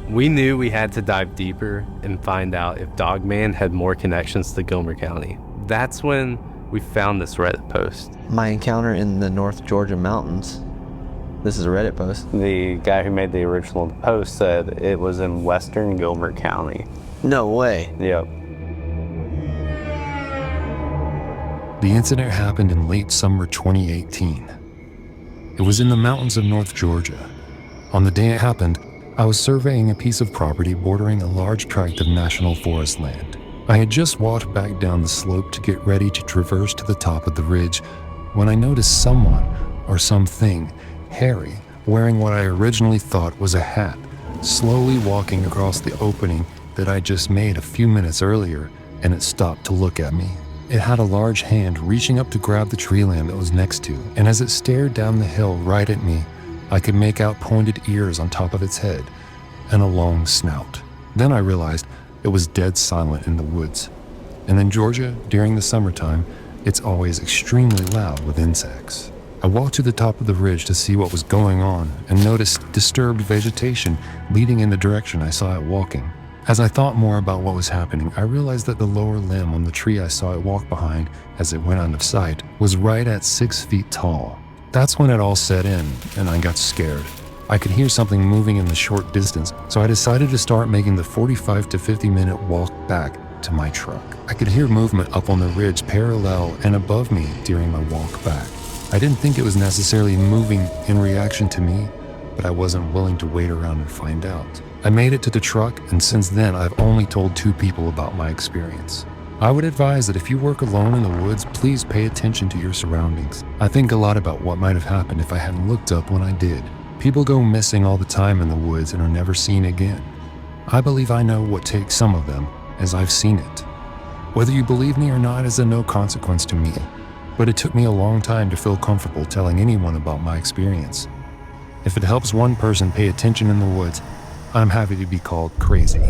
We knew we had to dive deeper and find out if Dogman had more connections to Gilmer County. That's when we found this Reddit post. My encounter in the North Georgia mountains. This is a Reddit post. The guy who made the original post said it was in western Gilmer County. No way. Yep. The incident happened in late summer 2018. It was in the mountains of North Georgia. On the day it happened, I was surveying a piece of property bordering a large tract of national forest land. I had just walked back down the slope to get ready to traverse to the top of the ridge when I noticed someone, or something, hairy, wearing what I originally thought was a hat, slowly walking across the opening that I just made a few minutes earlier, and it stopped to look at me. It had a large hand reaching up to grab the tree limb it was next to, and as it stared down the hill right at me, I could make out pointed ears on top of its head and a long snout. Then I realized it was dead silent in the woods. And in Georgia, during the summertime, it's always extremely loud with insects. I walked to the top of the ridge to see what was going on and noticed disturbed vegetation leading in the direction I saw it walking. As I thought more about what was happening, I realized that the lower limb on the tree I saw it walk behind as it went out of sight was right at 6 feet tall. That's when it all set in, and I got scared. I could hear something moving in the short distance, so I decided to start making the 45 to 50 minute walk back to my truck. I could hear movement up on the ridge parallel and above me during my walk back. I didn't think it was necessarily moving in reaction to me, but I wasn't willing to wait around and find out. I made it to the truck, and since then I've only told 2 people about my experience. I would advise that if you work alone in the woods, please pay attention to your surroundings. I think a lot about what might have happened if I hadn't looked up when I did. People go missing all the time in the woods and are never seen again. I believe I know what takes some of them, as I've seen it. Whether you believe me or not is of no consequence to me, but it took me a long time to feel comfortable telling anyone about my experience. If it helps one person pay attention in the woods, I'm happy to be called crazy.